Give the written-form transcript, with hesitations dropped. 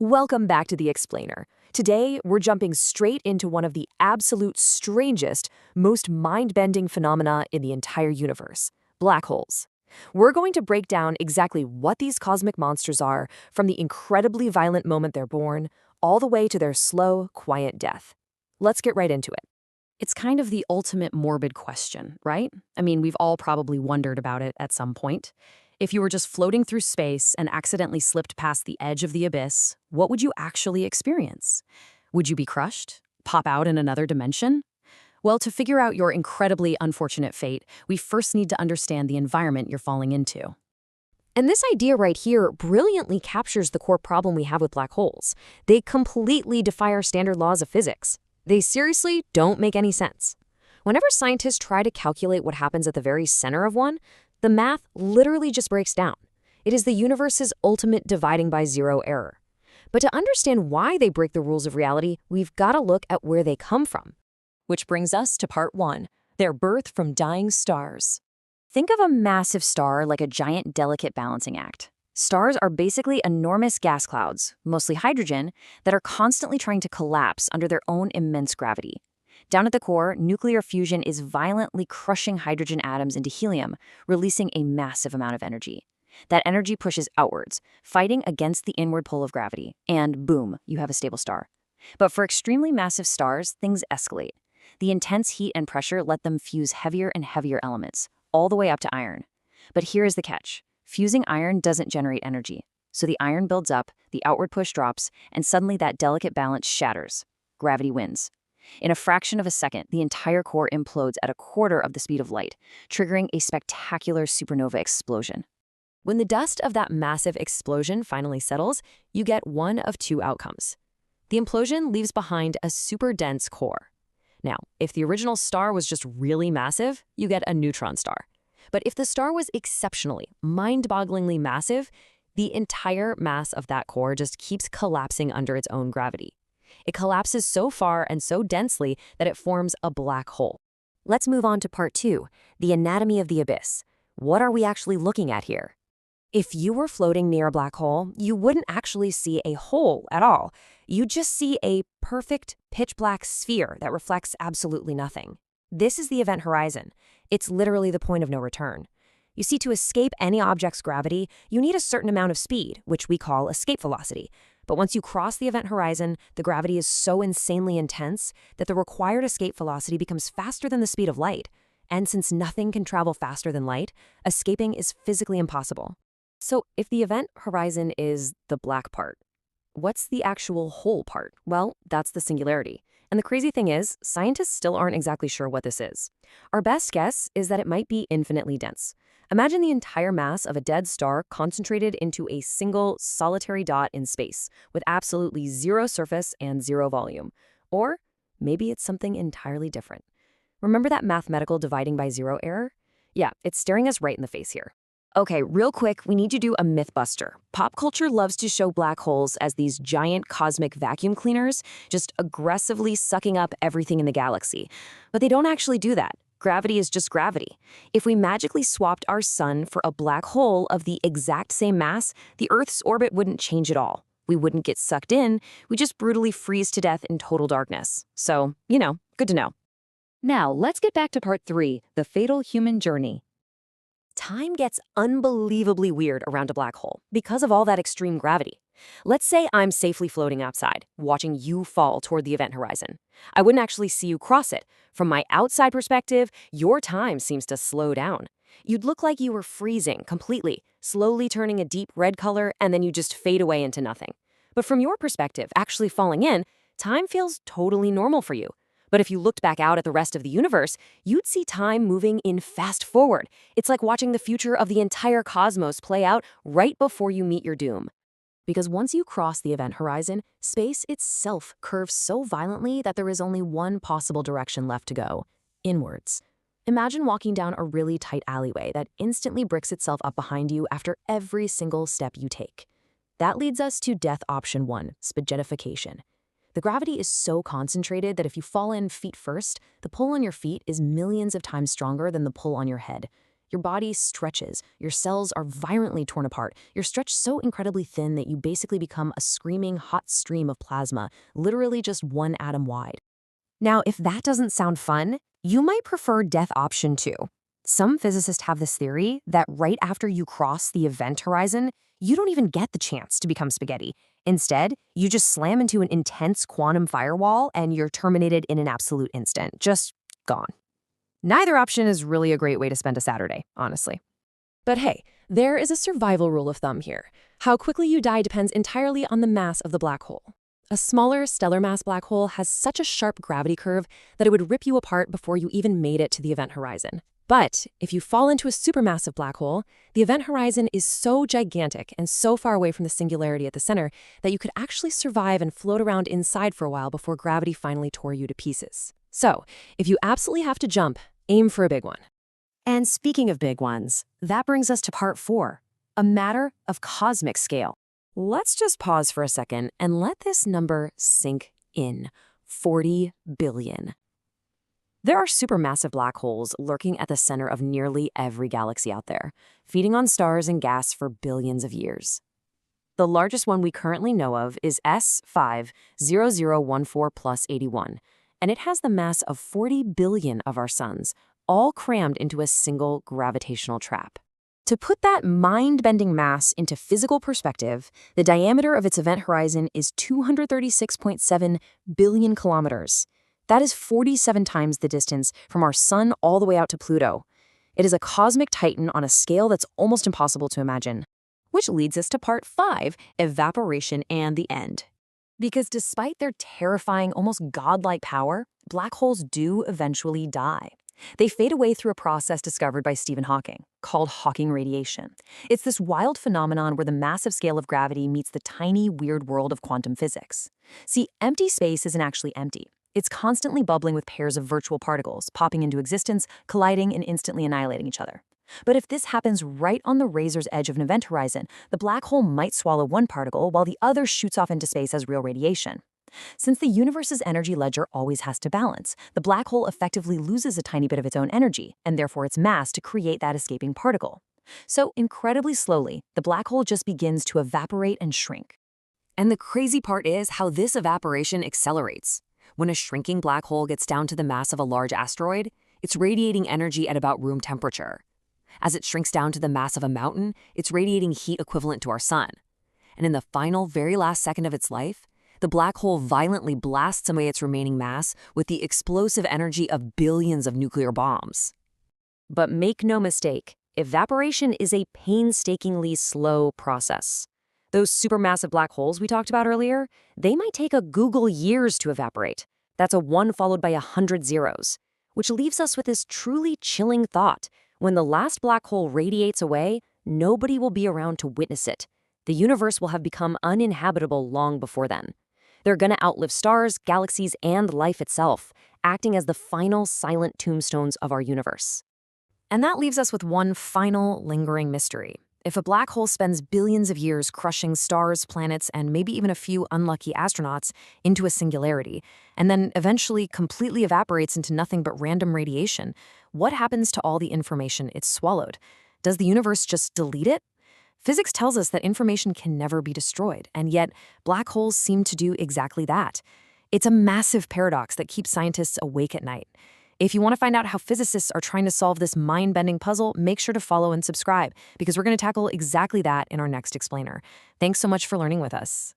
Welcome back to The Explainer. Today, we're jumping straight into one of the absolute strangest, most mind-bending phenomena in the entire universe, black holes. We're going to break down exactly what these cosmic monsters are, from the incredibly violent moment they're born, all the way to their slow, quiet death. Let's get right into it. It's kind of the ultimate morbid question, right? I mean, we've all probably wondered about it at some point. If you were just floating through space and accidentally slipped past the edge of the abyss, what would you actually experience? Would you be crushed? Pop out in another dimension? Well, to figure out your incredibly unfortunate fate, we first need to understand the environment you're falling into. And this idea right here brilliantly captures the core problem we have with black holes. They completely defy our standard laws of physics. They seriously don't make any sense. Whenever scientists try to calculate what happens at the very center of one, the math literally just breaks down. It is the universe's ultimate dividing by zero error. But to understand why they break the rules of reality, we've got to look at where they come from. Which brings us to part one, their birth from dying stars. Think of a massive star like a giant, delicate balancing act. Stars are basically enormous gas clouds, mostly hydrogen, that are constantly trying to collapse under their own immense gravity. Down at the core, nuclear fusion is violently crushing hydrogen atoms into helium, releasing a massive amount of energy. That energy pushes outwards, fighting against the inward pull of gravity, and boom, you have a stable star. But for extremely massive stars, things escalate. The intense heat and pressure let them fuse heavier and heavier elements, all the way up to iron. But here is the catch. Fusing iron doesn't generate energy. So the iron builds up, the outward push drops, and suddenly that delicate balance shatters. Gravity wins. In a fraction of a second, the entire core implodes at a quarter of the speed of light, triggering a spectacular supernova explosion. When the dust of that massive explosion finally settles, you get one of two outcomes. The implosion leaves behind a super dense core. Now, if the original star was just really massive, you get a neutron star. But if the star was exceptionally, mind-bogglingly massive, the entire mass of that core just keeps collapsing under its own gravity. It collapses so far and so densely that it forms a black hole. Let's move on to part two, the anatomy of the abyss. What are we actually looking at here? If you were floating near a black hole, you wouldn't actually see a hole at all. You'd just see a perfect pitch-black sphere that reflects absolutely nothing. This is the event horizon. It's literally the point of no return. You see, to escape any object's gravity, you need a certain amount of speed, which we call escape velocity. But once you cross the event horizon, the gravity is so insanely intense that the required escape velocity becomes faster than the speed of light. And since nothing can travel faster than light, escaping is physically impossible. So if the event horizon is the black part, what's the actual hole part? Well, that's the singularity. And the crazy thing is, scientists still aren't exactly sure what this is. Our best guess is that it might be infinitely dense. Imagine the entire mass of a dead star concentrated into a single, solitary dot in space, with absolutely zero surface and zero volume. Or maybe it's something entirely different. Remember that mathematical dividing by zero error? Yeah, it's staring us right in the face here. Okay, real quick, we need to do a myth buster. Pop culture loves to show black holes as these giant cosmic vacuum cleaners, just aggressively sucking up everything in the galaxy. But they don't actually do that. Gravity is just gravity. If we magically swapped our sun for a black hole of the exact same mass, the Earth's orbit wouldn't change at all. We wouldn't get sucked in, we just brutally freeze to death in total darkness. So, good to know. Now, let's get back to part three, the fatal human journey. Time gets unbelievably weird around a black hole because of all that extreme gravity. Let's say I'm safely floating outside, watching you fall toward the event horizon. I wouldn't actually see you cross it. From my outside perspective, your time seems to slow down. You'd look like you were freezing completely, slowly turning a deep red color, and then you just fade away into nothing. But from your perspective, actually falling in, time feels totally normal for you. But if you looked back out at the rest of the universe, you'd see time moving in fast forward. It's like watching the future of the entire cosmos play out right before you meet your doom. Because once you cross the event horizon, space itself curves so violently that there is only one possible direction left to go: inwards. Imagine walking down a really tight alleyway that instantly bricks itself up behind you after every single step you take. That leads us to death option 1, spaghettification. The gravity is so concentrated that if you fall in feet first, the pull on your feet is millions of times stronger than the pull on your head. Your body stretches. Your cells are violently torn apart. You're stretched so incredibly thin that you basically become a screaming hot stream of plasma, literally just one atom wide. Now, if that doesn't sound fun, you might prefer death option 2. Some physicists have this theory that right after you cross the event horizon, you don't even get the chance to become spaghetti. Instead, you just slam into an intense quantum firewall and you're terminated in an absolute instant. Just gone. Neither option is really a great way to spend a Saturday, honestly. But hey, there is a survival rule of thumb here. How quickly you die depends entirely on the mass of the black hole. A smaller stellar mass black hole has such a sharp gravity curve that it would rip you apart before you even made it to the event horizon. But if you fall into a supermassive black hole, the event horizon is so gigantic and so far away from the singularity at the center that you could actually survive and float around inside for a while before gravity finally tore you to pieces. So, if you absolutely have to jump, aim for a big one. And speaking of big ones, that brings us to part 4, a matter of cosmic scale. Let's just pause for a second and let this number sink in. 40 billion. There are supermassive black holes lurking at the center of nearly every galaxy out there, feeding on stars and gas for billions of years. The largest one we currently know of is S50014+81, and it has the mass of 40 billion of our suns, all crammed into a single gravitational trap. To put that mind-bending mass into physical perspective, the diameter of its event horizon is 236.7 billion kilometers. That is 47 times the distance from our sun all the way out to Pluto. It is a cosmic titan on a scale that's almost impossible to imagine. Which leads us to part 5, evaporation and the end. Because despite their terrifying, almost godlike power, black holes do eventually die. They fade away through a process discovered by Stephen Hawking, called Hawking radiation. It's this wild phenomenon where the massive scale of gravity meets the tiny, weird world of quantum physics. See, empty space isn't actually empty. It's constantly bubbling with pairs of virtual particles, popping into existence, colliding, and instantly annihilating each other. But if this happens right on the razor's edge of an event horizon, the black hole might swallow one particle while the other shoots off into space as real radiation. Since the universe's energy ledger always has to balance, the black hole effectively loses a tiny bit of its own energy, and therefore its mass, to create that escaping particle. So, incredibly slowly, the black hole just begins to evaporate and shrink. And the crazy part is how this evaporation accelerates. When a shrinking black hole gets down to the mass of a large asteroid, it's radiating energy at about room temperature. As it shrinks down to the mass of a mountain, it's radiating heat equivalent to our sun. And in the final, very last second of its life, the black hole violently blasts away its remaining mass with the explosive energy of billions of nuclear bombs. But make no mistake, evaporation is a painstakingly slow process. Those supermassive black holes we talked about earlier, they might take a Google years to evaporate. That's a 1 followed by 100 zeros, which leaves us with this truly chilling thought. When the last black hole radiates away, nobody will be around to witness it. The universe will have become uninhabitable long before then. They're going to outlive stars, galaxies, and life itself, acting as the final silent tombstones of our universe. And that leaves us with one final lingering mystery. If a black hole spends billions of years crushing stars, planets, and maybe even a few unlucky astronauts into a singularity, and then eventually completely evaporates into nothing but random radiation, what happens to all the information it's swallowed? Does the universe just delete it? Physics tells us that information can never be destroyed, and yet black holes seem to do exactly that. It's a massive paradox that keeps scientists awake at night. If you want to find out how physicists are trying to solve this mind-bending puzzle, make sure to follow and subscribe, because we're going to tackle exactly that in our next explainer. Thanks so much for learning with us.